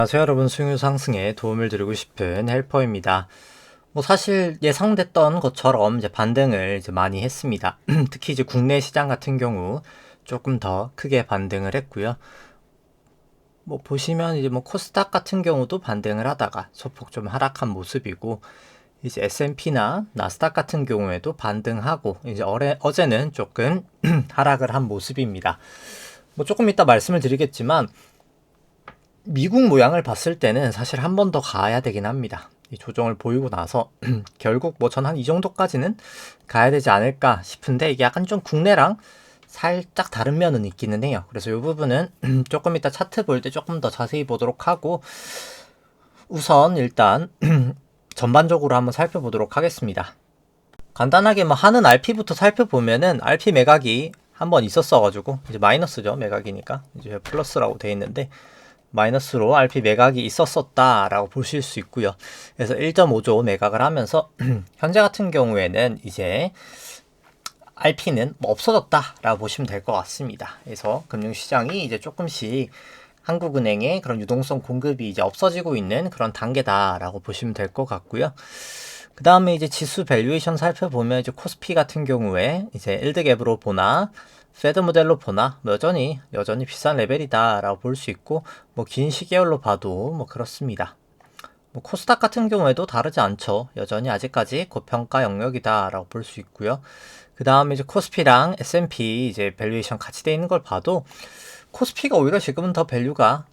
안녕하세요 여러분, 수익률 상승에 도움을 드리고 싶은 헬퍼입니다. 사실 예상됐던 것처럼 이제 반등을 이제 많이 했습니다. 특히 이제 국내 시장 같은 경우 조금 더 크게 반등을 했고요. 보시면 이제 코스닥 같은 경우도 반등을 하다가 소폭 좀 하락한 모습이고, 이제 S&P나 나스닥 같은 경우에도 반등하고, 이제 어제는 조금 하락을 한 모습입니다. 조금 이따 말씀을 드리겠지만, 미국 모양을 봤을 때는 사실 한 번 더 가야 되긴 합니다. 이 조정을 보이고 나서 결국 전 한 이 정도까지는 가야 되지 않을까 싶은데, 이게 약간 좀 국내랑 살짝 다른 면은 있기는 해요. 그래서 이 부분은 조금 이따 차트 볼 때 조금 더 자세히 보도록 하고, 우선 일단 전반적으로 한번 살펴보도록 하겠습니다. 간단하게 하는 RP부터 살펴보면은 RP 매각이 한번 있었어가지고, 이제 마이너스죠, 매각이니까 이제 플러스라고 돼 있는데 마이너스로 RP 매각이 있었다라고 보실 수 있고요. 그래서 1.5조 매각을 하면서 현재 같은 경우에는 이제 RP는 없어졌다라고 보시면 될 것 같습니다. 그래서 금융시장이 이제 조금씩 한국은행의 그런 유동성 공급이 이제 없어지고 있는 그런 단계다라고 보시면 될 것 같고요. 그 다음에 이제 지수 밸류에이션 살펴보면 이제 코스피 같은 경우에 이제 1득 앱으로 보나 페드 모델로 보나 여전히 비싼 레벨이다라고 볼 수 있고, 긴 시계열로 봐도 그렇습니다. 코스닥 같은 경우에도 다르지 않죠. 여전히 아직까지 고평가 영역이다라고 볼 수 있고요. 그 다음에 이제 코스피랑 S&P 이제 밸류에이션 같이 돼 있는 걸 봐도 코스피가 오히려 지금은 더 밸류가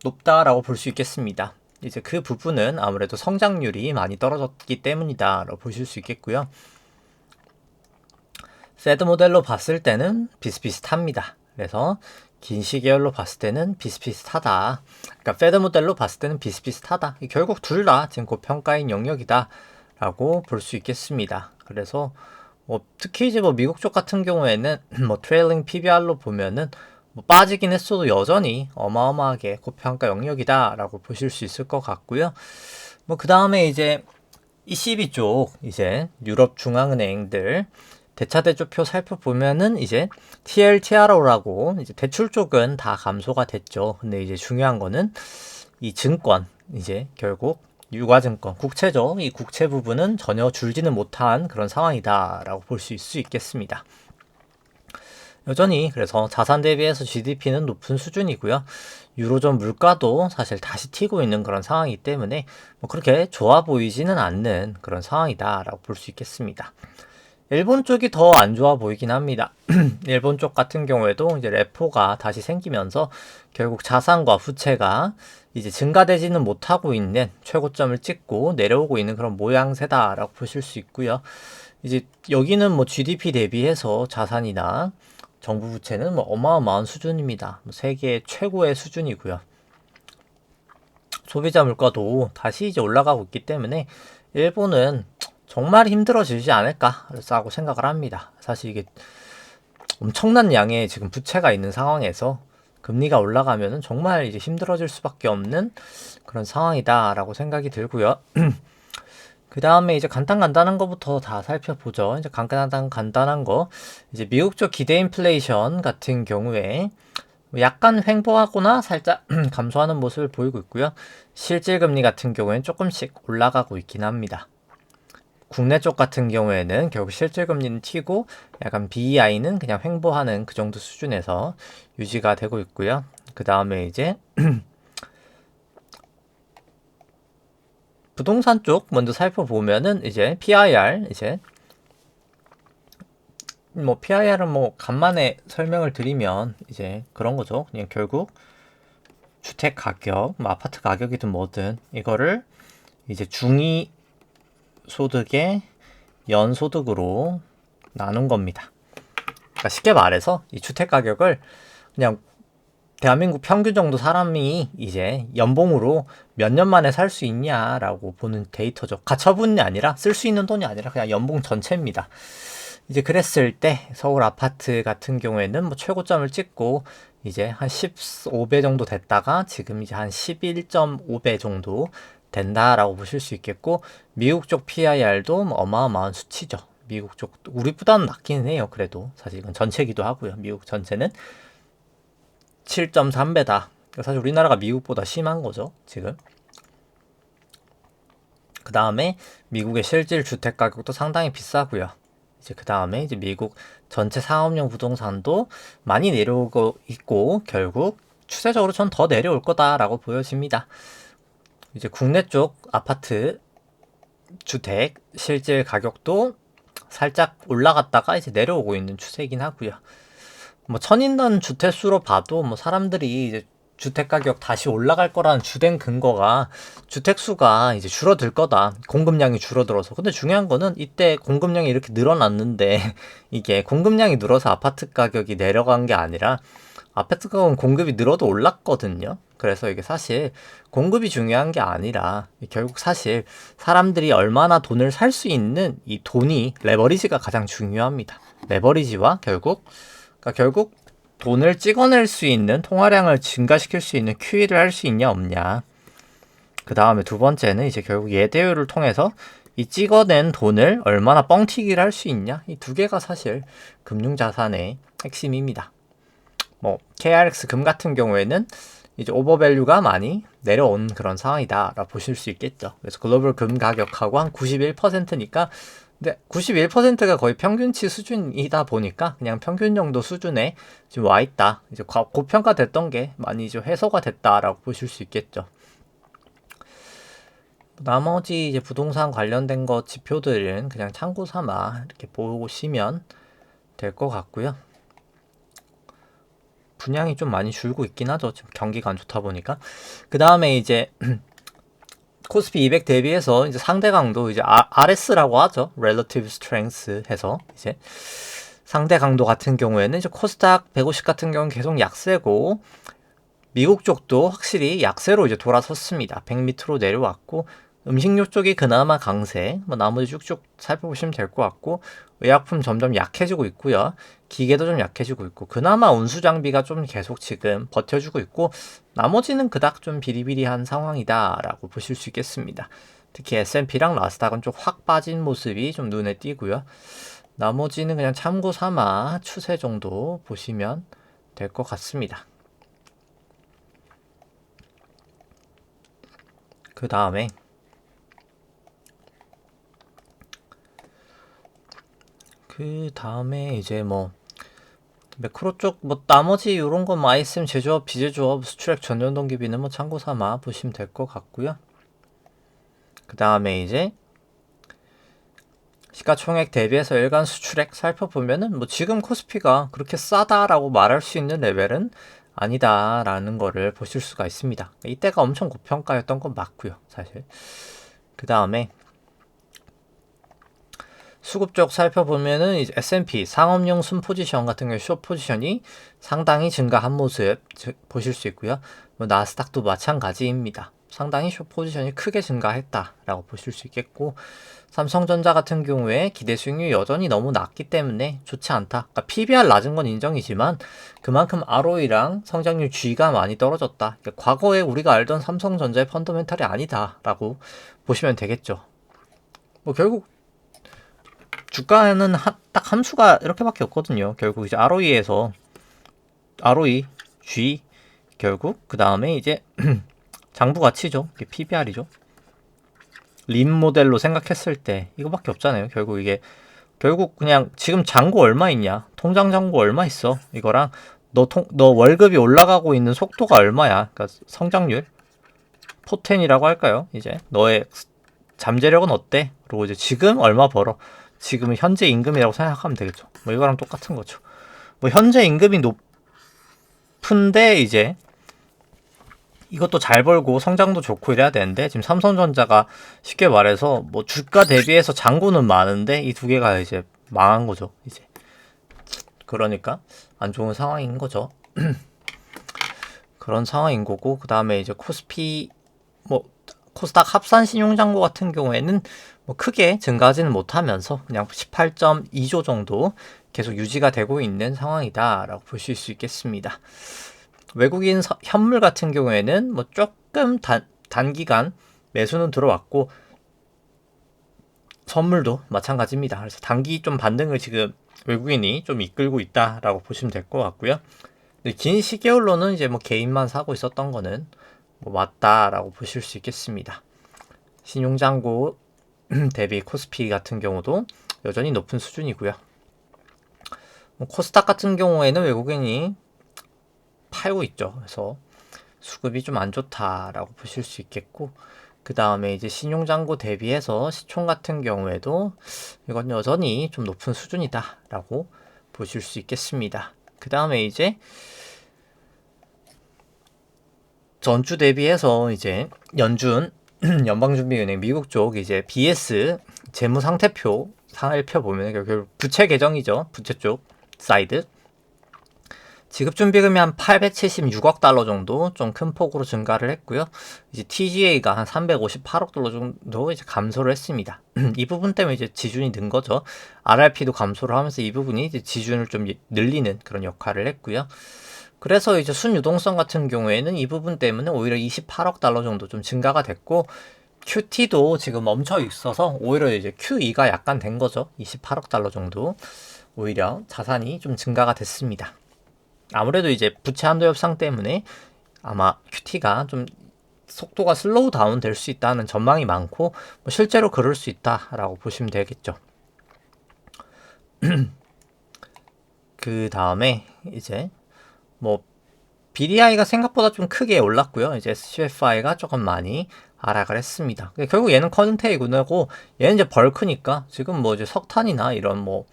높다라고 볼 수 있겠습니다. 이제 그 부분은 아무래도 성장률이 많이 떨어졌기 때문이다라고 보실 수 있겠고요. 페드 모델로 봤을 때는 비슷비슷합니다. 그래서 긴 시계열로 봤을 때는 비슷비슷하다. 그러니까 페드 모델로 봤을 때는 비슷비슷하다. 결국 둘 다 지금 고평가인 영역이다 라고 볼 수 있겠습니다. 그래서 특히 이제 미국 쪽 같은 경우에는 트레일링 PBR로 보면은 빠지긴 했어도 여전히 어마어마하게 고평가 영역이다라고 보실 수 있을 것 같고요. 그 다음에 이제 ECB 쪽 이제 유럽 중앙은행들 대차대조표 살펴보면은 이제 TLTRO라고 이제 대출 쪽은 다 감소가 됐죠. 근데 이제 중요한 거는 이 증권, 이제 결국 유가증권, 국채죠. 이 국채 부분은 전혀 줄지는 못한 그런 상황이다라고 볼 수 있겠습니다. 여전히 그래서 자산 대비해서 GDP는 높은 수준이고요. 유로존 물가도 사실 다시 튀고 있는 그런 상황이기 때문에 그렇게 좋아 보이지는 않는 그런 상황이다라고 볼 수 있겠습니다. 일본 쪽이 더 안 좋아 보이긴 합니다. 일본 쪽 같은 경우에도 이제 레포가 다시 생기면서 결국 자산과 부채가 이제 증가되지는 못하고 있는 최고점을 찍고 내려오고 있는 그런 모양새다라고 보실 수 있고요. 이제 여기는 GDP 대비해서 자산이나 정부 부채는 어마어마한 수준입니다. 세계 최고의 수준이고요. 소비자 물가도 다시 이제 올라가고 있기 때문에 일본은 정말 힘들어지지 않을까라고 생각을 합니다. 사실 이게 엄청난 양의 지금 부채가 있는 상황에서 금리가 올라가면은 정말 이제 힘들어질 수밖에 없는 그런 상황이다라고 생각이 들고요. 그 다음에 이제 간단한 거부터 다 살펴보죠. 이제 간단한 거. 이제 미국 쪽 기대 인플레이션 같은 경우에 약간 횡보하거나 살짝 감소하는 모습을 보이고 있고요. 실질 금리 같은 경우에는 조금씩 올라가고 있긴 합니다. 국내 쪽 같은 경우에는 결국 실질 금리는 튀고 약간 BEI는 그냥 횡보하는 그 정도 수준에서 유지가 되고 있고요. 그 다음에 이제 부동산 쪽 먼저 살펴보면은 이제 PIR 이제 PIR은 간만에 설명을 드리면 이제 그런 거죠. 그냥 결국 주택 가격, 아파트 가격이든 뭐든 이거를 이제 중위 소득의 연소득으로 나눈 겁니다. 그러니까 쉽게 말해서 이 주택 가격을 그냥 대한민국 평균 정도 사람이 이제 연봉으로 몇 년 만에 살 수 있냐라고 보는 데이터죠. 가처분이 아니라 쓸 수 있는 돈이 아니라 그냥 연봉 전체입니다. 이제 그랬을 때 서울 아파트 같은 경우에는 최고점을 찍고 이제 한 15배 정도 됐다가 지금 이제 한 11.5배 정도 된다라고 보실 수 있겠고, 미국 쪽 PIR도 어마어마한 수치죠. 미국 쪽 우리보다는 낮기는 해요. 그래도 사실 이건 전체기도 하고요. 미국 전체는 7.3배다. 사실 우리나라가 미국보다 심한 거죠, 지금. 그 다음에 미국의 실질 주택 가격도 상당히 비싸고요. 이제 그 다음에 이제 미국 전체 상업용 부동산도 많이 내려오고 있고 결국 추세적으로 전 더 내려올 거다라고 보여집니다. 이제 국내 쪽 아파트 주택 실질 가격도 살짝 올라갔다가 이제 내려오고 있는 추세이긴 하고요. 뭐 천인당 주택수로 봐도 뭐 사람들이 이제 주택 가격 다시 올라갈 거라는 주된 근거가 주택 수가 이제 줄어들 거다. 공급량이 줄어들어서. 근데 중요한 거는 이때 공급량이 이렇게 늘어났는데 이게 공급량이 늘어서 아파트 가격이 내려간 게 아니라 아파트 가격은 공급이 늘어도 올랐거든요. 그래서 이게 사실 공급이 중요한 게 아니라 결국 사실 사람들이 얼마나 돈을 살 수 있는 이 돈이 레버리지가 가장 중요합니다. 레버리지와 결국 돈을 찍어낼 수 있는 통화량을 증가시킬 수 있는 QE를 할 수 있냐 없냐. 그 다음에 두 번째는 이제 결국 예대율을 통해서 이 찍어낸 돈을 얼마나 뻥튀기를 할 수 있냐. 이 두 개가 사실 금융자산의 핵심입니다. 뭐 KRX 금 같은 경우에는 이제 오버밸류가 많이 내려온 그런 상황이다라고 보실 수 있겠죠. 그래서 글로벌 금 가격하고 한 91%니까 근데 91%가 거의 평균치 수준이다 보니까 그냥 평균 정도 수준에 지금 와 있다. 이제 고평가됐던 게 많이 이제 해소가 됐다라고 보실 수 있겠죠. 나머지 이제 부동산 관련된 거 지표들은 그냥 참고 삼아 이렇게 보시면 될 것 같고요. 분양이 좀 많이 줄고 있긴 하죠. 지금 경기가 안 좋다 보니까. 그 다음에 이제 코스피 200 대비해서 이제 상대 강도 이제 RS라고 하죠. Relative Strength 해서 이제 상대 강도 같은 경우에는 이제 코스닥 150 같은 경우는 계속 약세고 미국 쪽도 확실히 약세로 이제 돌아섰습니다. 100 밑으로 내려왔고 음식료 쪽이 그나마 강세. 뭐 나머지 쭉쭉 살펴보시면 될 것 같고 의약품 점점 약해지고 있고요. 기계도 좀 약해지고 있고 그나마 운수 장비가 좀 계속 지금 버텨주고 있고 나머지는 그닥 좀 비리비리한 상황이다라고 보실 수 있겠습니다. 특히 S&P랑 나스닥은 좀 확 빠진 모습이 좀 눈에 띄고요. 나머지는 그냥 참고 삼아 추세 정도 보시면 될 것 같습니다. 그 다음에 이제 뭐 매크로 쪽 뭐 나머지 요런 거 ISM 제조업, 비제조업, 수출액 전년 동기비는 뭐 참고 삼아 보시면 될 것 같고요. 그 다음에 이제 시가총액 대비해서 일간 수출액 살펴보면은 뭐 지금 코스피가 그렇게 싸다라고 말할 수 있는 레벨은 아니다라는 거를 보실 수가 있습니다. 이때가 엄청 고평가였던 건 맞고요, 사실. 그 다음에 수급 쪽 살펴보면은 이제 S&P 상업용 순 포지션 같은 경우 숏 포지션이 상당히 증가한 모습 보실 수 있고요. 뭐 나스닥도 마찬가지입니다. 상당히 숏 포지션이 크게 증가했다라고 보실 수 있겠고 삼성전자 같은 경우에 기대 수익률이 여전히 너무 낮기 때문에 좋지 않다. 그러니까 PBR 낮은 건 인정이지만 그만큼 ROE랑 성장률 G가 많이 떨어졌다. 그러니까 과거에 우리가 알던 삼성전자의 펀더멘탈이 아니다라고 보시면 되겠죠. 뭐 결국 주가는 딱 함수가 이렇게밖에 없거든요. 결국 이제 ROE에서 ROE, G 결국 그 다음에 이제 장부 가치죠. PBR이죠. 림 모델로 생각했을 때 이거밖에 없잖아요. 결국 그냥 지금 잔고 얼마 있냐, 통장 잔고 얼마 있어, 이거랑 너 월급이 올라가고 있는 속도가 얼마야, 그러니까 성장률 포텐이라고 할까요? 이제 너의 잠재력은 어때? 그리고 이제 지금 얼마 벌어? 지금 현재 임금이라고 생각하면 되겠죠. 뭐 이거랑 똑같은 거죠. 뭐 현재 임금이 높은데 이제 이것도 잘 벌고 성장도 좋고 이래야 되는데 지금 삼성전자가 쉽게 말해서 뭐 주가 대비해서 잔고는 많은데 이 두 개가 이제 망한 거죠. 이제 그러니까 안 좋은 상황인 거죠. 그런 상황인 거고 그 다음에 이제 코스피 뭐 코스닥 합산 신용잔고 같은 경우에는 뭐 크게 증가하지는 못하면서 그냥 18.2조 정도 계속 유지가 되고 있는 상황이다라고 보실 수 있겠습니다. 외국인 현물 같은 경우에는 뭐 조금 단기간 매수는 들어왔고 선물도 마찬가지입니다. 그래서 단기 좀 반등을 지금 외국인이 좀 이끌고 있다라고 보시면 될 것 같고요. 긴 시계열로는 이제 뭐 개인만 사고 있었던 거는 뭐 맞다라고 보실 수 있겠습니다. 신용잔고 대비 코스피 같은 경우도 여전히 높은 수준이고요. 뭐 코스닥 같은 경우에는 외국인이 팔고 있죠. 그래서 수급이 좀 안 좋다라고 보실 수 있겠고, 그 다음에 이제 신용잔고 대비해서 시총 같은 경우에도 이건 여전히 좀 높은 수준이다라고 보실 수 있겠습니다. 그 다음에 이제 전주 대비해서 이제 연준 연방준비은행 미국 쪽 이제 BS 재무상태표 살펴 보면 결국 부채 계정이죠. 부채 쪽 사이드 지급준비금이 한 876억 달러 정도 좀 큰 폭으로 증가를 했고요. 이제 TGA가 한 358억 달러 정도 이제 감소를 했습니다. 이 부분 때문에 이제 지준이 는 거죠. RRP도 감소를 하면서 이 부분이 이제 지준을 좀 늘리는 그런 역할을 했고요. 그래서 이제 순유동성 같은 경우에는 이 부분 때문에 오히려 28억 달러 정도 좀 증가가 됐고, QT도 지금 멈춰 있어서 오히려 이제 QE가 약간 된 거죠. 28억 달러 정도 오히려 자산이 좀 증가가 됐습니다. 아무래도 이제 부채 한도 협상 때문에 아마 QT가 좀 속도가 슬로우 다운 될 수 있다는 전망이 많고, 뭐 실제로 그럴 수 있다라고 보시면 되겠죠. 그 다음에 이제 뭐 BDI가 생각보다 좀 크게 올랐고요. 이제 SCFI가 조금 많이 하락을 했습니다. 결국 얘는 컨테이너고 얘는 이제 벌크니까 지금 뭐 이제 석탄이나 이런 뭐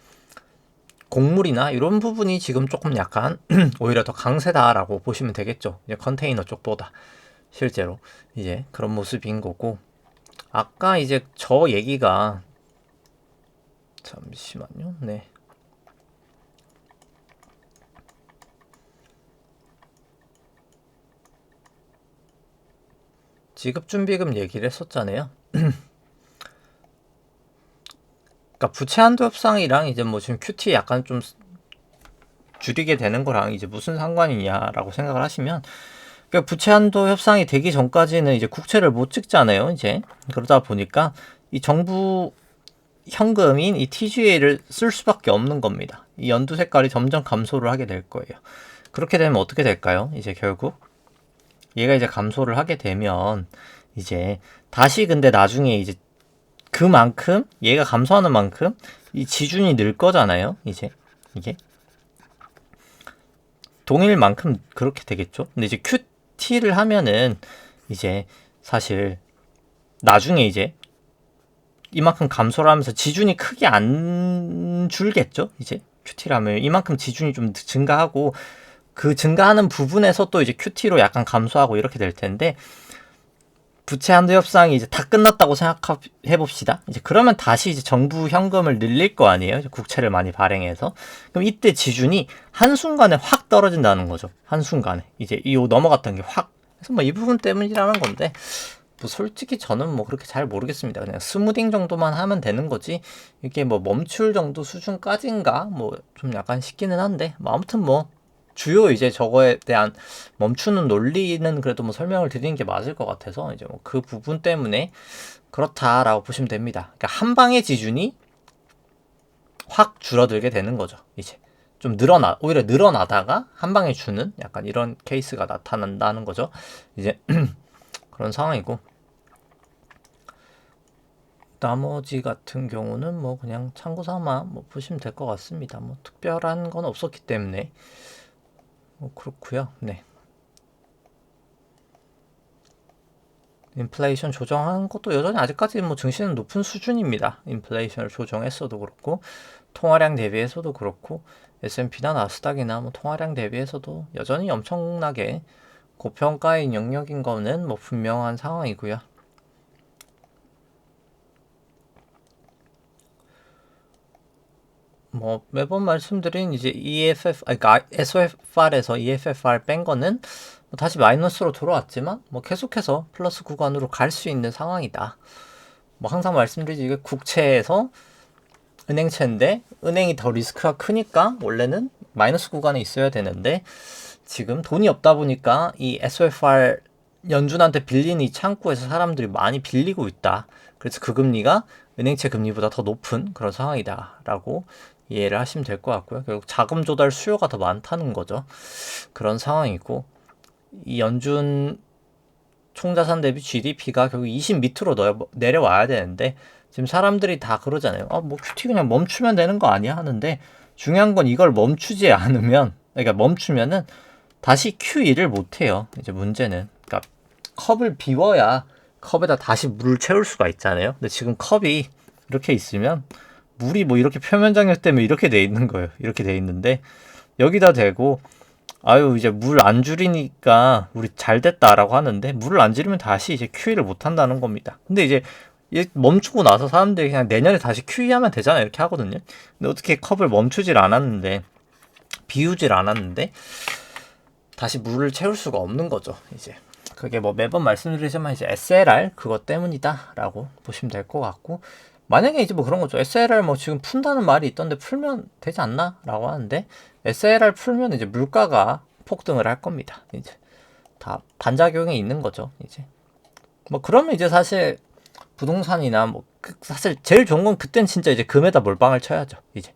곡물이나 이런 부분이 지금 조금 약간 오히려 더 강세다라고 보시면 되겠죠. 이제 컨테이너 쪽보다 실제로 이제 그런 모습인 거고, 아까 이제 저 얘기가 잠시만요. 네. 지급준비금 얘기를 했었잖아요. 그러니까 부채 한도 협상이랑 이제 뭐 지금 QT 약간 좀 줄이게 되는 거랑 이제 무슨 상관이냐라고 생각을 하시면, 그러니까 부채 한도 협상이 되기 전까지는 이제 국채를 못 찍잖아요. 이제 그러다 보니까 이 정부 현금인 이 TGA를 쓸 수밖에 없는 겁니다. 이 연두 색깔이 점점 감소를 하게 될 거예요. 그렇게 되면 어떻게 될까요? 이제 결국 얘가 이제 감소를 하게 되면 이제 다시 근데 나중에 이제 그만큼 얘가 감소하는 만큼 이 지준이 늘 거잖아요. 이제 이게 동일 만큼 그렇게 되겠죠. 근데 이제 QT를 하면은 이제 사실 나중에 이제 이만큼 감소를 하면서 지준이 크게 안 줄겠죠. 이제 QT를 하면 이만큼 지준이 좀 증가하고, 그 증가하는 부분에서 또 이제 QT로 약간 감소하고 이렇게 될 텐데, 부채 한도 협상이 이제 다 끝났다고 생각해 봅시다. 이제 그러면 다시 이제 정부 현금을 늘릴 거 아니에요. 이제 국채를 많이 발행해서. 그럼 이때 지준이 한순간에 확 떨어진다는 거죠. 한순간에. 이제 이 넘어갔던 게 확. 그래서 뭐 이 부분 때문이라는 건데, 뭐 솔직히 저는 뭐 그렇게 잘 모르겠습니다. 그냥 스무딩 정도만 하면 되는 거지, 이게 뭐 멈출 정도 수준까지인가 뭐 좀 약간 싶기는 한데, 뭐 아무튼 뭐 주요 이제 저거에 대한 멈추는 논리는 그래도 뭐 설명을 드리는 게 맞을 것 같아서 이제 뭐 그 부분 때문에 그렇다라고 보시면 됩니다. 그러니까 한 방의 지준이 확 줄어들게 되는 거죠. 이제 좀 오히려 늘어나다가 한 방에 주는 약간 이런 케이스가 나타난다는 거죠. 이제 그런 상황이고, 나머지 같은 경우는 뭐 그냥 참고 삼아 뭐 보시면 될 것 같습니다. 뭐 특별한 건 없었기 때문에 뭐 그렇고요. 네. 인플레이션 조정하는 것도 여전히 아직까지 뭐 증시는 높은 수준입니다. 인플레이션을 조정했어도 그렇고, 통화량 대비해서도 그렇고, S&P나 나스닥이나 뭐 통화량 대비해서도 여전히 엄청나게 고평가인 영역인 거는 뭐 분명한 상황이고요. 뭐 매번 말씀드린 이제 그러니까 SOFR에서 EFFR 뺀 거는 뭐 다시 마이너스로 돌아왔지만 뭐 계속해서 플러스 구간으로 갈 수 있는 상황이다. 뭐 항상 말씀드리지, 이게 국채에서 은행채인데 은행이 더 리스크가 크니까 원래는 마이너스 구간에 있어야 되는데, 지금 돈이 없다 보니까 이 SOFR 연준한테 빌린 이 창구에서 사람들이 많이 빌리고 있다. 그래서 그 금리가 은행채 금리보다 더 높은 그런 상황이다라고 이해를 하시면 될 것 같고요. 결국 자금 조달 수요가 더 많다는 거죠. 그런 상황이고, 이 연준 총자산 대비 GDP가 결국 20 밑으로 내려와야 되는데, 지금 사람들이 다 그러잖아요. 뭐 QT 그냥 멈추면 되는 거 아니야? 하는데, 중요한 건 이걸 멈추지 않으면, 그러니까 멈추면은 다시 QE를 못 해요. 이제 문제는. 그러니까 컵을 비워야 컵에다 다시 물을 채울 수가 있잖아요. 근데 지금 컵이 이렇게 있으면 물이 뭐 이렇게 표면 장력 때문에 이렇게 돼 있는 거예요. 이렇게 돼 있는데 여기다 대고 아유 이제 물 안 줄이니까 우리 잘 됐다라고 하는데 물을 안 줄이면 다시 이제 QE를 못 한다는 겁니다. 근데 이제 멈추고 나서 사람들이 그냥 내년에 다시 QE 하면 되잖아요. 이렇게 하거든요. 근데 어떻게 컵을 멈추질 않았는데 비우질 않았는데 다시 물을 채울 수가 없는 거죠. 이제 그게 뭐 매번 말씀드리지만 이제 SLR 그것 때문이다라고 보시면 될 것 같고, 만약에 이제 뭐 그런 거죠. SLR 뭐 지금 푼다는 말이 있던데 풀면 되지 않나라고 하는데 SLR 풀면 이제 물가가 폭등을 할 겁니다. 이제 다 반작용이 있는 거죠. 이제 뭐 그러면 이제 사실 부동산이나 뭐 사실 제일 좋은 건 그땐 진짜 이제 금에다 몰빵을 쳐야죠. 이제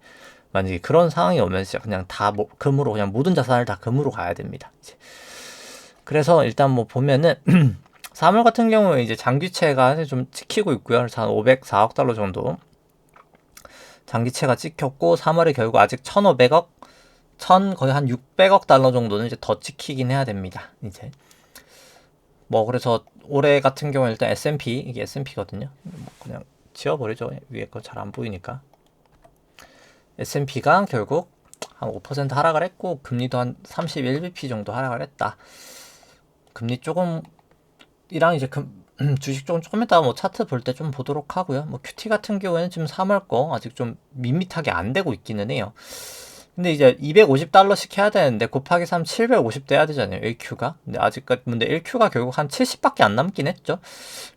만약에 그런 상황이 오면 진짜 그냥 다 금으로 그냥 모든 자산을 다 금으로 가야 됩니다. 이제 그래서 일단 뭐 보면은 3월 같은 경우에 이제 장기채가 좀 찍히고 있고요. 그래서 한 504억 달러 정도 장기채가 찍혔고 3월에 결국 아직 1,500억, 거의 한 600억 달러 정도는 이제 더 찍히긴 해야 됩니다. 이제 뭐 그래서 올해 같은 경우에 일단 S&P 이게 S&P거든요. 뭐 그냥 지워버리죠. 위에 거 잘 안 보이니까. S&P가 결국 한 5% 하락을 했고 금리도 한 31bp 정도 하락을 했다. 금리 조금 이랑 이제 주식 조금 이따가 뭐 차트 볼 때 좀 보도록 하고요. 뭐 QT 같은 경우에는 지금 3월 거 아직 좀 밋밋하게 안 되고 있기는 해요. 근데 이제 250달러씩 해야 되는데 곱하기 3 750 돼야 되잖아요. 1Q가. 근데 아직까지 근데 1Q가 결국 한 70밖에 안 남긴 했죠.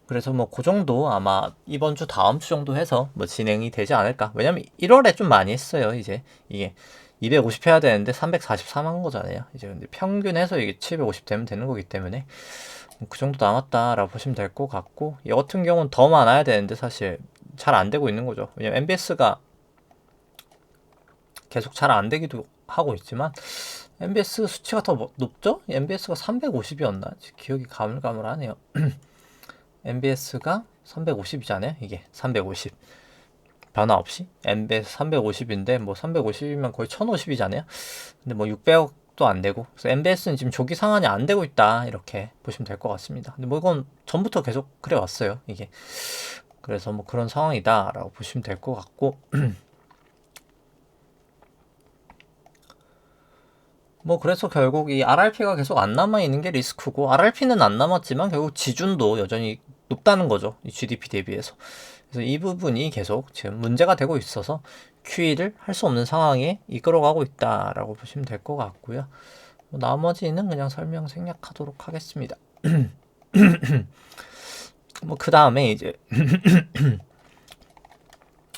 그래서 뭐 그 정도 아마 이번 주 다음 주 정도 해서 뭐 진행이 되지 않을까. 왜냐면 1월에 좀 많이 했어요. 이제 이게 250 해야 되는데 343 한 거잖아요. 이제 근데 평균 해서 이게 750 되면 되는 거기 때문에 그 정도 남았다라고 보시면 될 것 같고, 이 같은 경우는 더 많아야 되는데 사실 잘 안 되고 있는 거죠. 왜냐면 MBS가 계속 잘 안 되기도 하고 있지만 MBS 수치가 더 높죠? MBS가 350이었나? 기억이 가물가물하네요. MBS가 350이잖아요. 이게 350 변화 없이 MBS 350인데 뭐 350이면 거의 1050이잖아요. 근데 뭐 600억도 안 되고, 그래서 MBS는 지금 조기 상한이 안 되고 있다 이렇게 보시면 될 것 같습니다. 근데 뭐 이건 전부터 계속 그래 왔어요. 이게 그래서 뭐 그런 상황이다라고 보시면 될 것 같고. 뭐 그래서 결국 이 RRP가 계속 안 남아 있는 게 리스크고, RRP는 안 남았지만 결국 지준도 여전히 높다는 거죠. 이 GDP 대비해서. 그래서 이 부분이 계속 지금 문제가 되고 있어서 QE를 할 수 없는 상황에 이끌어가고 있다라고 보시면 될 것 같고요. 뭐 나머지는 그냥 설명 생략하도록 하겠습니다. 뭐 그 다음에 이제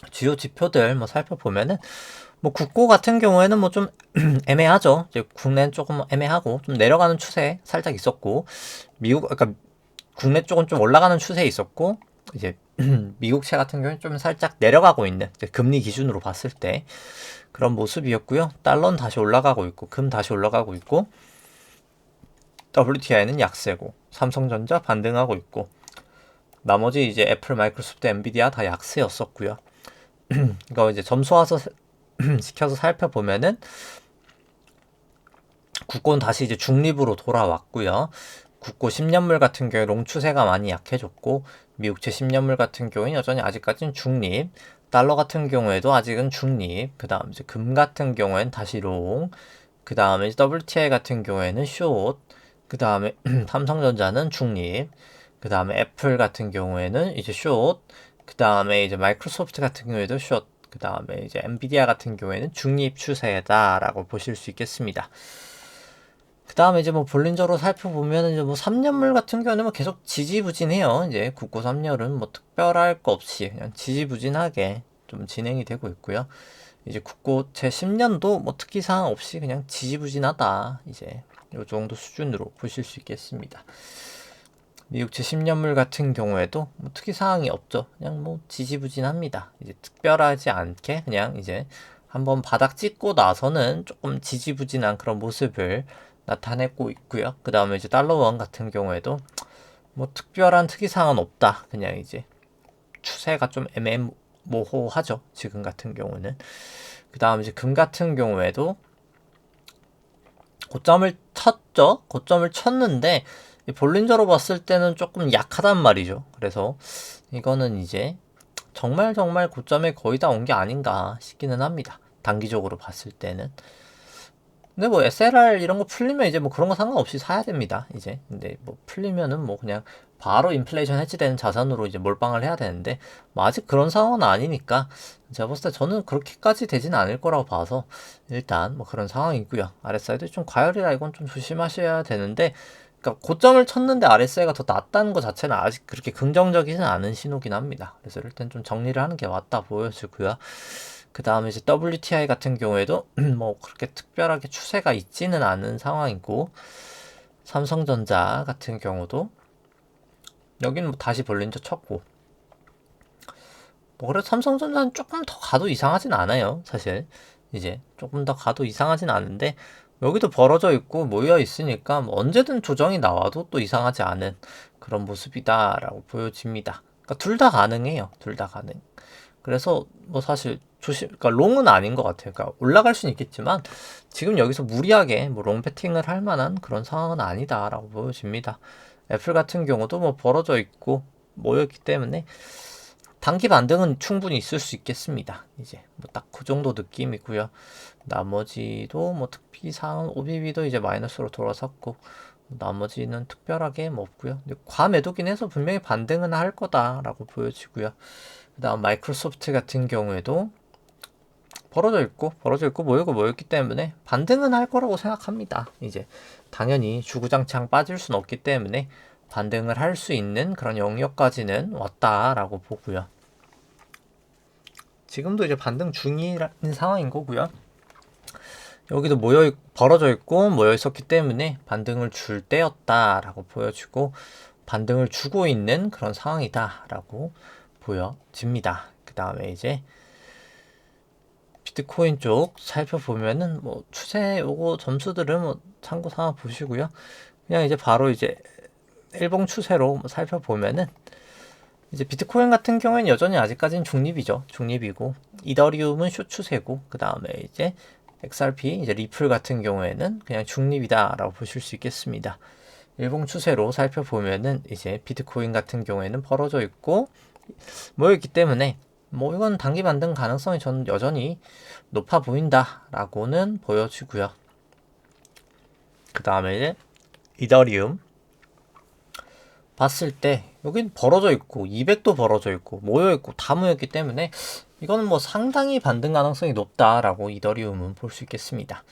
주요 지표들 뭐 살펴보면은 뭐 국고 같은 경우에는 뭐 좀 애매하죠. 이제 국내는 조금 애매하고 좀 내려가는 추세 살짝 있었고, 미국 그러니까 국내 쪽은 좀 올라가는 추세 있었고, 이제 미국채 같은 경우는 좀 살짝 내려가고 있는, 금리 기준으로 봤을 때 그런 모습이었고요. 달러는 다시 올라가고 있고 금 다시 올라가고 있고, WTI는 약세고 삼성전자 반등하고 있고, 나머지 이제 애플, 마이크로소프트, 엔비디아 다 약세였었고요. 이거 이제 점수화서 시켜서 살펴보면은 국고는 다시 이제 중립으로 돌아왔고요. 국고 10년물 같은 경우에 롱 추세가 많이 약해졌고, 미국채 10년물 같은 경우는 여전히 아직까지는 중립, 달러 같은 경우에도 아직은 중립, 그 다음 이제 금 같은 경우에는 다시 롱, 그 다음에 WTI 같은 경우에는 숏, 그 다음에 삼성전자는 중립, 그 다음에 애플 같은 경우에는 이제 숏, 그 다음에 이제 마이크로소프트 같은 경우에도 숏, 그 다음에 이제 엔비디아 같은 경우에는 중립 추세다라고 보실 수 있겠습니다. 그 다음에 이제 뭐 볼린저로 살펴보면 이제 뭐 3년물 같은 경우는 뭐 계속 지지부진해요. 이제 국고 3년은 뭐 특별할 거 없이 그냥 지지부진하게 좀 진행이 되고 있고요. 이제 국고채 10년도 뭐 특이사항 없이 그냥 지지부진하다. 이제 요 정도 수준으로 보실 수 있겠습니다. 미국채 10년물 같은 경우에도 뭐 특이사항이 없죠. 그냥 뭐 지지부진합니다. 이제 특별하지 않게 그냥 이제 한번 바닥 찍고 나서는 조금 지지부진한 그런 모습을 나타내고 있고요. 그 다음에 이제 달러원 같은 경우에도 뭐 특별한 특이사항은 없다. 그냥 이제 추세가 좀 애매모호하죠. 지금 같은 경우는. 그 다음 이제 금 같은 경우에도 고점을 쳤죠. 고점을 쳤는데 볼린저로 봤을 때는 조금 약하단 말이죠. 그래서 이거는 이제 정말 고점에 거의 다 온 게 아닌가 싶기는 합니다. 단기적으로 봤을 때는. 근데 뭐 SLR 이런 거 풀리면 이제 뭐 그런 거 상관없이 사야 됩니다. 이제. 근데 뭐 풀리면은 뭐 그냥 바로 인플레이션 해지되는 자산으로 이제 몰빵을 해야 되는데 뭐 아직 그런 상황은 아니니까 제가 봤을 때 저는 그렇게까지 되지는 않을 거라고 봐서 일단 뭐 그런 상황이고요. RSI도 좀 과열이라 이건 좀 조심하셔야 되는데 그러니까 고점을 쳤는데 RSI가 더 낮다는 것 자체는 아직 그렇게 긍정적이진 않은 신호긴 합니다. 그래서 일단 좀 정리를 하는 게 맞다 보여지고요. 그 다음에 이제 WTI 같은 경우에도 뭐 그렇게 특별하게 추세가 있지는 않은 상황이고 삼성전자 같은 경우도 여기는 뭐 다시 볼린저 쳤고 뭐 그래도 삼성전자는 조금 더 가도 이상하진 않아요. 사실 이제 조금 더 가도 이상하진 않은데 여기도 벌어져 있고 모여 있으니까 뭐 언제든 조정이 나와도 또 이상하지 않은 그런 모습이다라고 보여집니다. 그러니까 둘 다 가능해요. 둘 다 가능. 그래서 뭐 사실 그러니까 롱은 아닌 것 같아요. 그러니까 올라갈 수는 있겠지만 지금 여기서 무리하게 뭐 롱 배팅을 할 만한 그런 상황은 아니다라고 보여집니다. 애플 같은 경우도 뭐 벌어져 있고 모였기 때문에 단기 반등은 충분히 있을 수 있겠습니다. 이제 뭐 딱 그 정도 느낌이고요. 나머지도 뭐 특비사항은 OBB도 이제 마이너스로 돌아섰고 나머지는 특별하게 뭐 없고요. 과매도긴 해서 분명히 반등은 할 거다라고 보여지고요. 그 다음 마이크로소프트 같은 경우에도 벌어져 있고 모였기 때문에 반등은 할 거라고 생각합니다. 이제 당연히 주구장창 빠질 수는 없기 때문에 반등을 할 수 있는 그런 영역까지는 왔다라고 보고요. 지금도 이제 반등 중인 상황인 거고요. 여기도 벌어져 있고 모여 있었기 때문에 반등을 줄 때였다라고 보여지고 반등을 주고 있는 그런 상황이다라고 보여집니다. 그 다음에 이제 비트코인 쪽 살펴보면은 뭐 추세 요거 점수들은 뭐 참고 삼아 보시고요. 그냥 이제 바로 이제 일봉 추세로 살펴보면은 이제 비트코인 같은 경우에는 여전히 아직까지는 중립이죠. 중립이고 이더리움은 숏 추세고 그 다음에 이제 XRP 이제 리플 같은 경우에는 그냥 중립이다라고 보실 수 있겠습니다. 일봉 추세로 살펴보면은 이제 비트코인 같은 경우에는 벌어져 있고 모였기 때문에 뭐 이건 단기 반등 가능성이 저는 여전히 높아 보인다라고는 보여지고요. 그 다음에 이제 이더리움 봤을 때 여긴 벌어져 있고 200도 벌어져 있고 모여 있고 다 모였기 때문에 이거는 뭐 상당히 반등 가능성이 높다라고 이더리움은 볼 수 있겠습니다.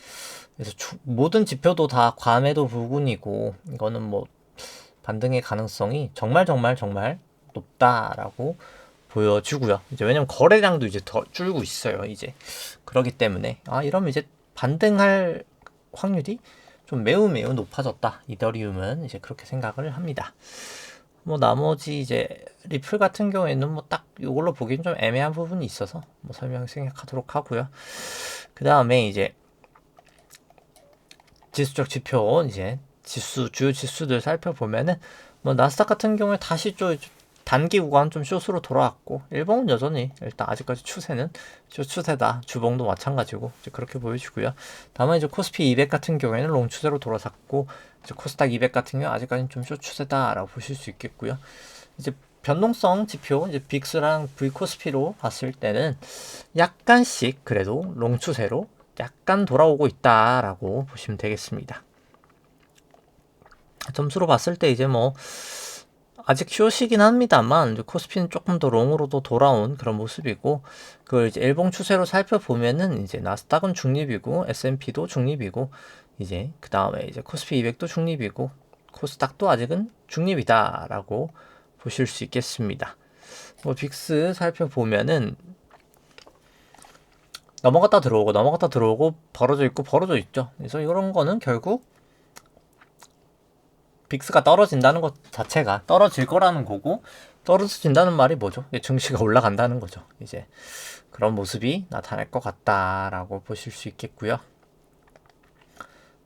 그래서 모든 지표도 다 과매도 부근이고 이거는 뭐 반등의 가능성이 정말 높다라고 보여주고요. 이제 왜냐면 거래량도 이제 더 줄고 있어요. 이제 그러기 때문에 이러면 이제 반등할 확률이 좀 매우 높아졌다. 이더리움은 이제 그렇게 생각을 합니다. 뭐 나머지 이제 리플 같은 경우에는 뭐 딱 이걸로 보기엔 좀 애매한 부분이 있어서 뭐 설명 생략하도록 하고요. 그 다음에 이제 지수적 지표 이제 주요 지수들 살펴보면은 뭐 나스닥 같은 경우에 다시 좀 단기 구간 좀 숏으로 돌아왔고 일봉은 여전히 일단 아직까지 추세는 숏 추세다. 주봉도 마찬가지고 이제 그렇게 보여지고요. 다만 이제 코스피 200 같은 경우에는 롱 추세로 돌아섰고 이제 코스닥 200 같은 경우 아직까지는 좀 숏 추세다라고 보실 수 있겠고요. 이제 변동성 지표 이제 빅스랑 V코스피로 봤을 때는 약간씩 그래도 롱 추세로 약간 돌아오고 있다라고 보시면 되겠습니다. 점수로 봤을 때 이제 뭐 아직 숏이긴 합니다만 이제 코스피는 조금 더 롱으로도 돌아온 그런 모습이고 그걸 이제 일봉 추세로 살펴보면은 이제 나스닥은 중립이고 S&P도 중립이고 이제 그 다음에 이제 코스피 200도 중립이고 코스닥도 아직은 중립이다라고 보실 수 있겠습니다. 뭐 빅스 살펴보면은 넘어갔다 들어오고 벌어져 있고 벌어져 있죠. 그래서 이런 거는 결국 빅스가 떨어진다는 것 자체가 떨어질 거라는 거고, 떨어진다는 말이 뭐죠? 증시가 올라간다는 거죠. 이제 그런 모습이 나타날 것 같다라고 보실 수 있겠고요.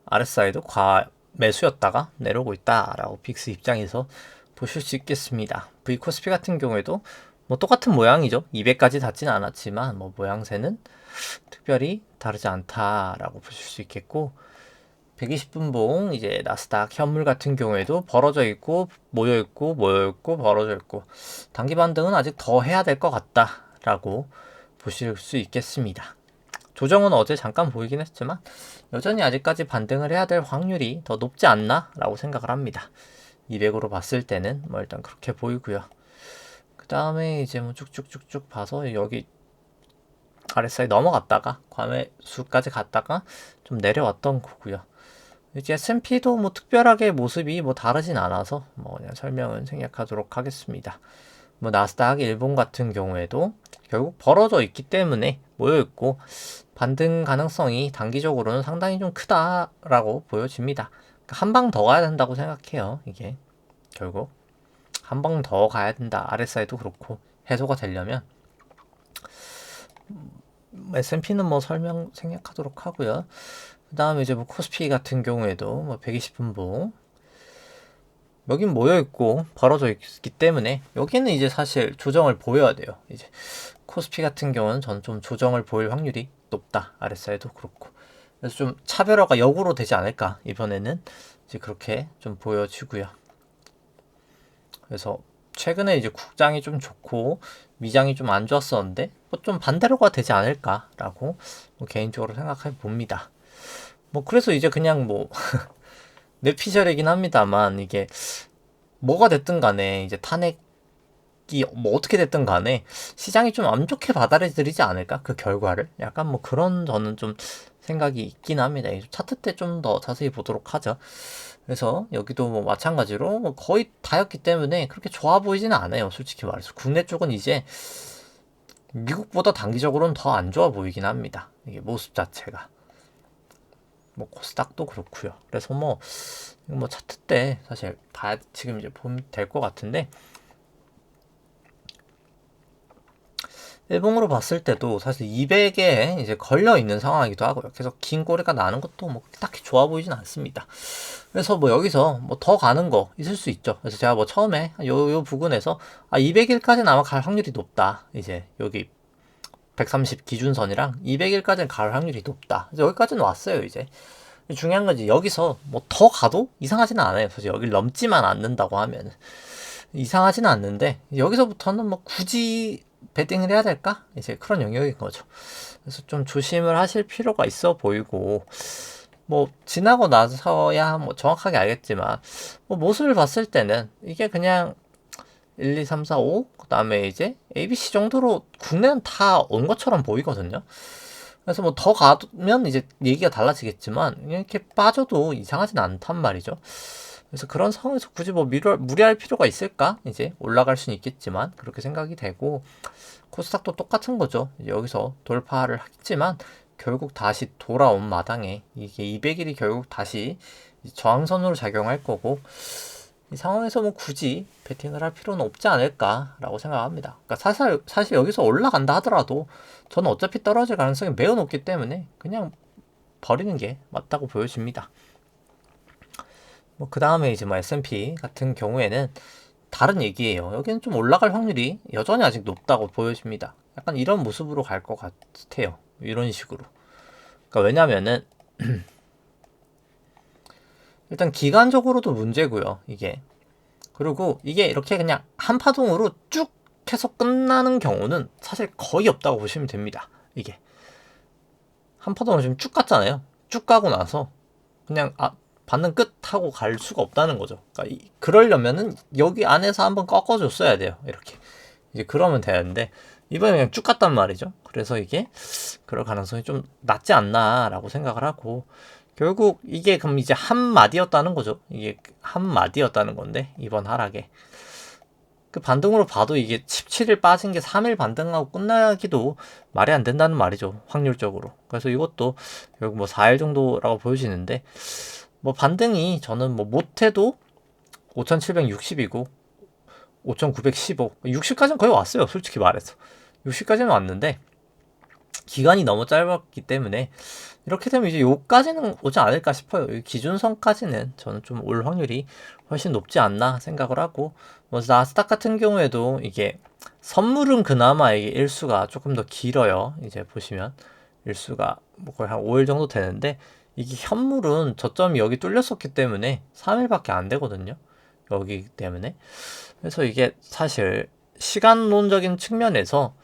RSI도 과매수였다가 내려오고 있다라고 빅스 입장에서 보실 수 있겠습니다. V코스피 같은 경우에도 뭐 똑같은 모양이죠. 200까지 닿지는 않았지만 뭐 모양새는 특별히 다르지 않다라고 보실 수 있겠고, 120분봉 이제 나스닥 현물 같은 경우에도 벌어져 있고 모여 있고 벌어져 있고, 단기 반등은 아직 더 해야 될 것 같다라고 보실 수 있겠습니다. 조정은 어제 잠깐 보이긴 했지만 여전히 아직까지 반등을 해야 될 확률이 더 높지 않나 라고 생각을 합니다. 200으로 봤을 때는 뭐 일단 그렇게 보이고요. 그 다음에 이제 뭐 쭉쭉쭉쭉 봐서 여기 RSI 넘어갔다가 과매수까지 갔다가 좀 내려왔던 거고요. 이제 S&P도 뭐 특별하게 모습이 뭐 다르진 않아서 뭐 그냥 설명은 생략하도록 하겠습니다. 뭐 나스닥 일본 같은 경우에도 결국 벌어져 있기 때문에 모여 있고 반등 가능성이 단기적으로는 상당히 좀 크다라고 보여집니다. 한 방 더 가야 된다고 생각해요. 이게 결국 한 방 더 가야 된다. RSI도 그렇고 해소가 되려면. S&P는 뭐 설명 생략하도록 하고요. 그 다음에 이제 뭐 코스피 같은 경우에도 뭐 120분봉 여긴 모여있고 벌어져 있기 때문에 여기는 이제 사실 조정을 보여야 돼요. 이제 코스피 같은 경우는 전 좀 조정을 보일 확률이 높다. RSI도 그렇고. 그래서 좀 차별화가 역으로 되지 않을까. 이번에는 이제 그렇게 좀 보여지고요. 그래서 최근에 이제 국장이 좀 좋고 미장이 좀 안 좋았었는데 뭐 좀 반대로가 되지 않을까라고 뭐 개인적으로 생각해 봅니다. 뭐 그래서 이제 그냥 뭐 뇌피셜이긴 합니다만 이게 뭐가 됐든 간에 이제 탄핵이 뭐 어떻게 됐든 간에 시장이 좀 안 좋게 받아들이지 않을까 그 결과를 약간 뭐 그런 저는 좀 생각이 있긴 합니다. 차트 때 좀 더 자세히 보도록 하죠. 그래서 여기도 뭐 마찬가지로 뭐 거의 다였기 때문에 그렇게 좋아 보이지는 않아요. 솔직히 말해서 국내 쪽은 이제 미국보다 단기적으로는 더 안 좋아 보이긴 합니다. 이게 모습 자체가. 뭐 코스닥도 그렇고요. 그래서 뭐 차트 때 사실 다 지금 이제 보면 될 것 같은데, 일봉으로 봤을 때도 사실 200에 이제 걸려 있는 상황이기도 하고요. 계속 긴 꼬리가 나는 것도 뭐 딱히 좋아 보이진 않습니다. 그래서 뭐 여기서 뭐 더 가는 거 있을 수 있죠. 그래서 제가 뭐 처음에 요 부분에서 200일까지는 아마 갈 확률이 높다. 이제 여기 130 기준선이랑 200일까지는 갈 확률이 높다. 이제 여기까지는 왔어요. 이제 중요한 건 이제 여기서 뭐 더 가도 이상하지는 않아요. 사실 여기를 넘지만 않는다고 하면 이상하지는 않는데, 여기서부터는 뭐 굳이 베팅을 해야 될까? 이제 그런 영역인 거죠. 그래서 좀 조심을 하실 필요가 있어 보이고, 뭐 지나고 나서야 뭐 정확하게 알겠지만 뭐 모습을 봤을 때는 이게 그냥 1, 2, 3, 4, 5 그 다음에 이제 ABC 정도로 국내는 다 온 것처럼 보이거든요. 그래서 뭐 더 가면 이제 얘기가 달라지겠지만 이렇게 빠져도 이상하진 않단 말이죠. 그래서 그런 상황에서 굳이 뭐 무리할 필요가 있을까? 이제 올라갈 수는 있겠지만 그렇게 생각이 되고, 코스닥도 똑같은 거죠. 여기서 돌파를 하겠지만 결국 다시 돌아온 마당에 이게 200일이 결국 다시 저항선으로 작용할 거고, 이 상황에서 뭐 굳이 베팅을 할 필요는 없지 않을까라고 생각합니다. 그러니까 사실 여기서 올라간다 하더라도 저는 어차피 떨어질 가능성이 매우 높기 때문에 그냥 버리는 게 맞다고 보여집니다. 뭐 그 다음에 이제 뭐 S&P 같은 경우에는 다른 얘기예요. 여기는 좀 올라갈 확률이 여전히 아직 높다고 보여집니다. 약간 이런 모습으로 갈 것 같아요. 이런 식으로. 그러니까 왜냐면은 일단 기간적으로도 문제고요. 이게. 그리고 이게 이렇게 그냥 한 파동으로 쭉 해서 끝나는 경우는 사실 거의 없다고 보시면 됩니다. 이게. 한 파동으로 지금 쭉 갔잖아요. 쭉 가고 나서 그냥 반응 끝 하고 갈 수가 없다는 거죠. 그러니까 그러려면은 여기 안에서 한번 꺾어줬어야 돼요. 이렇게. 이제 그러면 되는데 이번에 그냥 쭉 갔단 말이죠. 그래서 이게 그럴 가능성이 좀 낮지 않나라고 생각을 하고, 결국 이게 그럼 이제 한 마디였다는 거죠. 이게 한 마디였다는 건데 이번 하락에 그 반등으로 봐도 이게 17일 빠진 게 3일 반등하고 끝나기도 말이 안 된다는 말이죠. 확률적으로. 그래서 이것도 결국 뭐 4일 정도라고 보여지는데, 뭐 반등이 저는 뭐 못해도 5,760이고 5,915, 60까지는 거의 왔어요. 솔직히 말해서 60까지는 왔는데 기간이 너무 짧았기 때문에 이렇게 되면 이제 요까지는 오지 않을까 싶어요. 이 기준선까지는 저는 좀 올 확률이 훨씬 높지 않나 생각을 하고, 뭐 나스닥 같은 경우에도 이게 선물은 그나마 이게 일수가 조금 더 길어요. 이제 보시면 일수가 뭐 거의 한 5일 정도 되는데, 이게 현물은 저점이 여기 뚫렸었기 때문에 3일밖에 안 되거든요. 여기 때문에. 그래서 이게 사실 시간론적인 측면에서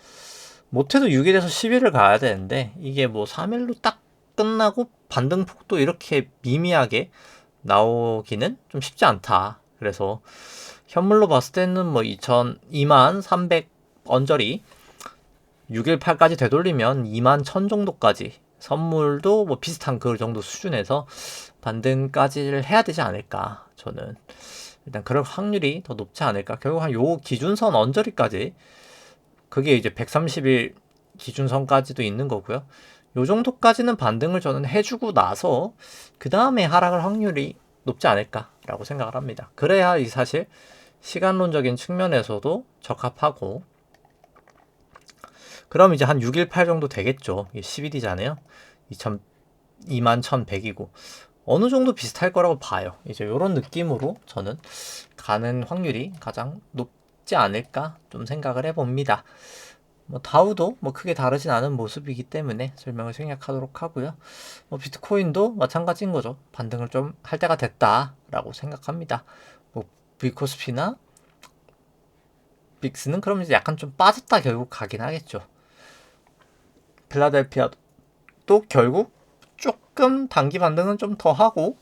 못해도 6일에서 10일을 가야 되는데, 이게 뭐 3일로 딱 끝나고 반등폭도 이렇게 미미하게 나오기는 좀 쉽지 않다. 그래서 현물로 봤을 때는 뭐 2300 언저리 6일 8까지 되돌리면 21000 정도까지, 선물도 뭐 비슷한 그 정도 수준에서 반등까지를 해야 되지 않을까. 저는 일단 그럴 확률이 더 높지 않을까. 결국 한 요 기준선 언저리까지, 그게 이제 130일 기준선까지도 있는 거고요. 요 정도까지는 반등을 저는 해주고 나서 그 다음에 하락할 확률이 높지 않을까라고 생각을 합니다. 그래야 이 사실 시간론적인 측면에서도 적합하고, 그럼 이제 한 6일 8 정도 되겠죠. 이게 10일이잖아요. 21,100이고 어느 정도 비슷할 거라고 봐요. 이제 이런 느낌으로 저는 가는 확률이 가장 높지 않을까 좀 생각을 해봅니다. 뭐 다우도 뭐 크게 다르진 않은 모습이기 때문에 설명을 생략하도록 하고요. 뭐 비트코인도 마찬가지인 거죠. 반등을 좀 할 때가 됐다라고 생각합니다. 뭐 비코스피나 빅스는 그럼 이제 약간 좀 빠졌다 결국 가긴 하겠죠. 필라델피아도 결국 조금 단기 반등은 좀 더 하고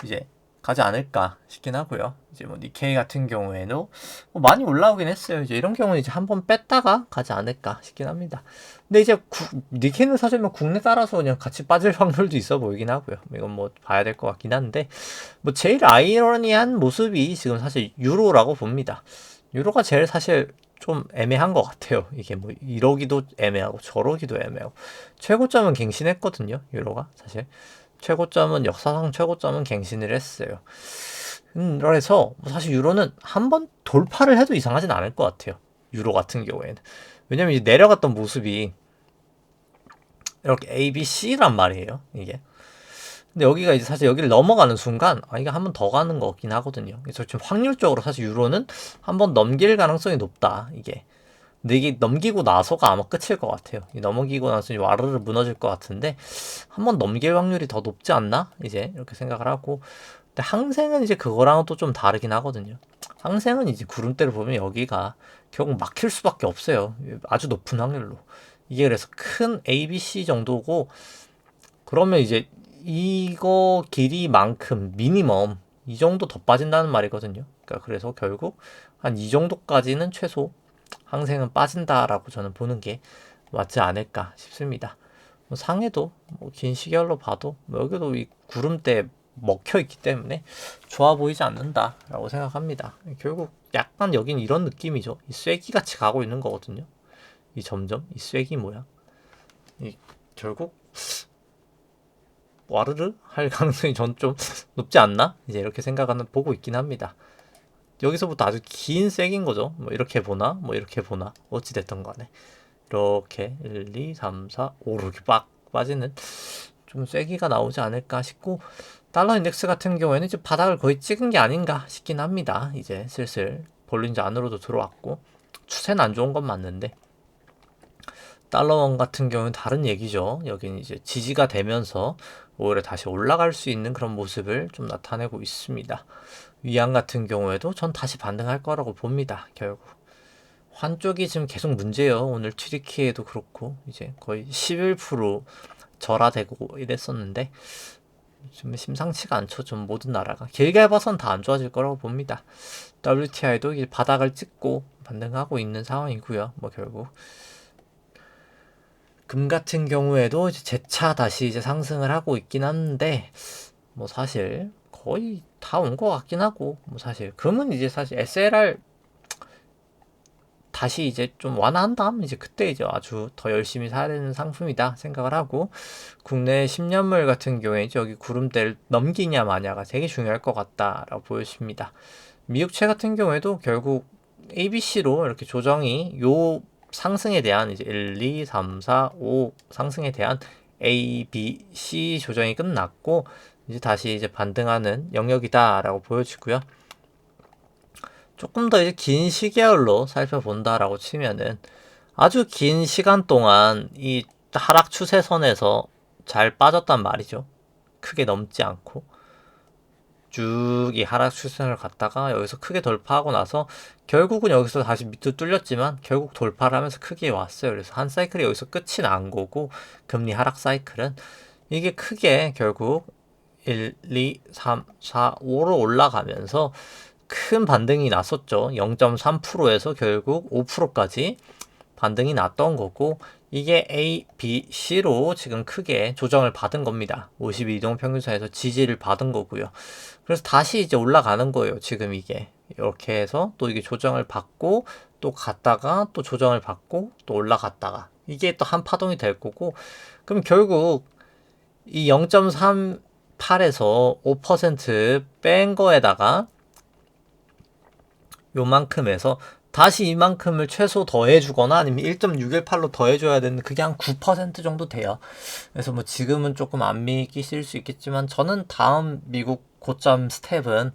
이제 가지 않을까 싶긴 하고요. 이제 뭐 니케이 같은 경우에는 뭐 많이 올라오긴 했어요. 이제 이런 경우는 이제 한번 뺐다가 가지 않을까 싶긴 합니다. 근데 이제 니케이는 사실 뭐 국내 따라서 그냥 같이 빠질 확률도 있어 보이긴 하고요. 이건 뭐 봐야 될 것 같긴 한데, 뭐 제일 아이러니한 모습이 지금 사실 유로라고 봅니다. 유로가 제일 사실 좀 애매한 것 같아요. 이게 뭐 이러기도 애매하고 저러기도 애매하고, 최고점은 갱신했거든요. 유로가 사실 최고점은 역사상 최고점은 갱신을 했어요. 그래서 사실 유로는 한번 돌파를 해도 이상하진 않을 것 같아요. 유로 같은 경우에는. 왜냐면 이제 내려갔던 모습이 이렇게 A, B, C란 말이에요. 이게. 근데 여기가 이제 사실 여기를 넘어가는 순간 이게 한 번 더 가는 거 같긴 하거든요. 그래서 좀 확률적으로 사실 유로는 한 번 넘길 가능성이 높다. 이게. 근데 이게 넘기고 나서가 아마 끝일 것 같아요. 넘기고 나서 와르르 무너질 것 같은데, 한번 넘길 확률이 더 높지 않나? 이제 이렇게 생각을 하고. 근데 항생은 이제 그거랑은 또 좀 다르긴 하거든요. 항생은 이제 구름대를 보면 여기가 결국 막힐 수밖에 없어요. 아주 높은 확률로. 이게 그래서 큰 ABC 정도고, 그러면 이제 이거 길이만큼 미니멈 이 정도 더 빠진다는 말이거든요. 그러니까 그래서 결국 한 이 정도까지는 최소 항생은 빠진다라고 저는 보는 게 맞지 않을까 싶습니다. 뭐 상해도 뭐긴 시결로 봐도 여기도 이 구름대 먹혀 있기 때문에 좋아 보이지 않는다라고 생각합니다. 결국 약간 여긴 이런 느낌이죠. 이 쐐기 같이 가고 있는 거거든요. 이 점점 이 쐐기 모양. 이 결국 와르르 할 가능성이 전 좀 높지 않나? 이제 이렇게 생각하는 보고 있긴 합니다. 여기서부터 아주 긴 쐐기인 거죠. 뭐 이렇게 보나, 뭐 이렇게 보나, 어찌 됐던 간에 이렇게 1, 2, 3, 4, 5 이렇게 빡 빠지는 좀 쐐기가 나오지 않을까 싶고, 달러 인덱스 같은 경우에는 이제 바닥을 거의 찍은 게 아닌가 싶긴 합니다. 이제 슬슬 볼린저 안으로도 들어왔고 추세는 안 좋은 건 맞는데, 달러원 같은 경우는 다른 얘기죠. 여기는 이제 지지가 되면서 오히려 다시 올라갈 수 있는 그런 모습을 좀 나타내고 있습니다. 위안 같은 경우에도 전 다시 반등할 거라고 봅니다. 결국 환 쪽이 지금 계속 문제예요. 오늘 튀르키예도 그렇고 이제 거의 11% 절하되고 이랬었는데 좀 심상치가 않죠. 좀 모든 나라가 길게 봐선 다 안 좋아질 거라고 봅니다. WTI도 이제 바닥을 찍고 반등하고 있는 상황이고요. 뭐 결국 금 같은 경우에도 이제 재차 다시 이제 상승을 하고 있긴 한데, 뭐 사실 거의 다 온 것 같긴 하고, 뭐 사실 금은 이제 사실 SLR 다시 이제 좀 완화한 다음 이제 그때 이제 아주 더 열심히 사야 되는 상품이다 생각을 하고, 국내 10년물 같은 경우에 여기 구름대를 넘기냐 마냐가 되게 중요할 것 같다라고 보여집니다. 미국채 같은 경우에도 결국 ABC로 이렇게 조정이 요 상승에 대한 이제 1, 2, 3, 4, 5 상승에 대한 A, B, C 조정이 끝났고 이제 다시 이제 반등하는 영역이다라고 보여지고요. 조금 더 이제 긴 시계열로 살펴본다라고 치면은 아주 긴 시간 동안 이 하락 추세선에서 잘 빠졌단 말이죠. 크게 넘지 않고 쭉 이 하락 추세선을 갔다가 여기서 크게 돌파하고 나서 결국은 여기서 다시 밑으로 뚫렸지만 결국 돌파를 하면서 크게 왔어요. 그래서 한 사이클이 여기서 끝이 난 거고 금리 하락 사이클은 이게 크게 결국 1, 2, 3, 4, 5로 올라가면서 큰 반등이 났었죠. 0.3%에서 결국 5%까지 반등이 났던 거고 이게 A, B, C로 지금 크게 조정을 받은 겁니다. 52이동 평균선에서 지지를 받은 거고요. 그래서 다시 이제 올라가는 거예요. 지금 이게 이렇게 해서 또 이게 조정을 받고 또 갔다가 또 조정을 받고 또 올라갔다가 이게 또 한 파동이 될 거고 그럼 결국 이 0.38에서 5%뺀 거에다가 요만큼에서 다시 이만큼을 최소 더해주거나 아니면 1.618로 더해줘야 되는데 그게 한 9% 정도 돼요. 그래서 뭐 지금은 조금 안 믿기실 수 있겠지만 저는 다음 미국 고점 스텝은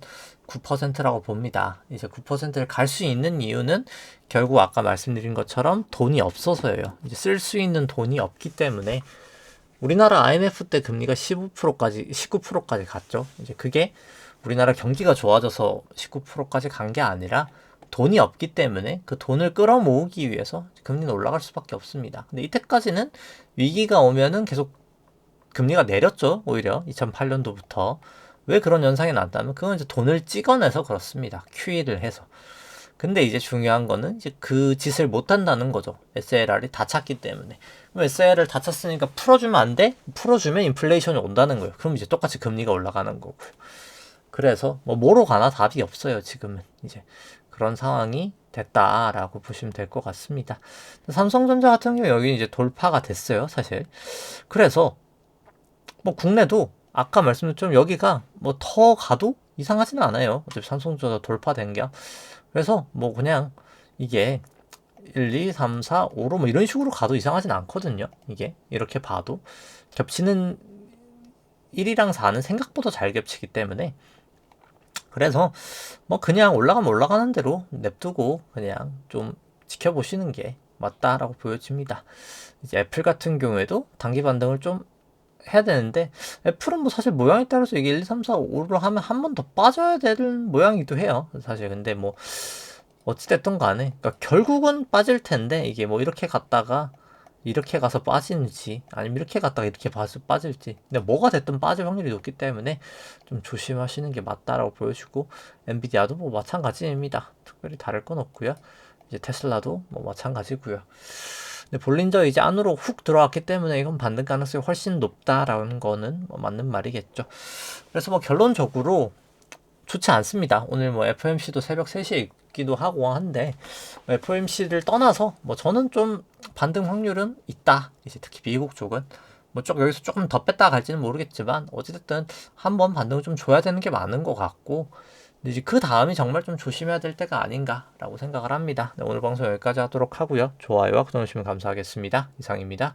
9%라고 봅니다. 이제 9%를 갈 수 있는 이유는 결국 아까 말씀드린 것처럼 돈이 없어서예요. 이제 쓸 수 있는 돈이 없기 때문에 우리나라 IMF 때 금리가 19%까지 갔죠. 이제 그게 우리나라 경기가 좋아져서 19%까지 간 게 아니라 돈이 없기 때문에 그 돈을 끌어모으기 위해서 금리는 올라갈 수밖에 없습니다. 근데 이때까지는 위기가 오면은 계속 금리가 내렸죠. 오히려 2008년도부터. 왜 그런 현상이 났다면 그건 이제 돈을 찍어내서 그렇습니다. QE를 해서. 근데 이제 중요한 거는 이제 그 짓을 못 한다는 거죠. SLR이 다 찼기 때문에. 그럼 SLR을 다 찼으니까 풀어주면 안 돼? 풀어주면 인플레이션이 온다는 거예요. 그럼 이제 똑같이 금리가 올라가는 거고요. 그래서 뭐로 가나 답이 없어요. 지금은 이제 그런 상황이 됐다라고 보시면 될 것 같습니다. 삼성전자 같은 경우 여기 이제 돌파가 됐어요. 사실. 그래서 뭐 국내도 아까 말씀드린 좀 여기가 뭐 더 가도 이상하지는 않아요. 어차피 삼성전자 돌파된 게. 그래서 뭐 그냥 이게 1, 2, 3, 4, 5로 뭐 이런 식으로 가도 이상하진 않거든요. 이게 이렇게 봐도 겹치는 1이랑 4는 생각보다 잘 겹치기 때문에 그래서 뭐 그냥 올라가면 올라가는 대로 냅두고 그냥 좀 지켜보시는 게 맞다라고 보여집니다. 이제 애플 같은 경우에도 단기 반등을 좀 해야 되는데 애플은 뭐 사실 모양에 따라서 이게 1, 2, 3, 4, 5로 하면 한 번 더 빠져야 되는 모양이기도 해요. 사실 근데 뭐 어찌됐든 간에 그러니까 결국은 빠질 텐데 이게 뭐 이렇게 갔다가 이렇게 가서 빠지는지 아니면 이렇게 갔다가 이렇게 봐서 빠질지 근데 뭐가 됐든 빠질 확률이 높기 때문에 좀 조심하시는 게 맞다라고 보여주고 엔비디아도 뭐 마찬가지입니다. 특별히 다를 건 없고요. 이제 테슬라도 뭐 마찬가지고요. 근데 볼린저 이제 안으로 훅 들어왔기 때문에 이건 반등 가능성이 훨씬 높다라는 거는 뭐 맞는 말이겠죠. 그래서 뭐 결론적으로 좋지 않습니다. 오늘 뭐 FOMC도 새벽 3시에 있기도 하고 한데 FOMC를 떠나서 뭐 저는 좀 반등 확률은 있다. 이제 특히 미국 쪽은 뭐 여기서 조금 더 뺐다 갈지는 모르겠지만 어찌됐든 한번 반등을 좀 줘야 되는 게 많은 것 같고 근데 이제 그 다음이 정말 좀 조심해야 될 때가 아닌가라고 생각을 합니다. 네, 오늘 방송 여기까지 하도록 하고요. 좋아요와 구독 해주시면 감사하겠습니다. 이상입니다.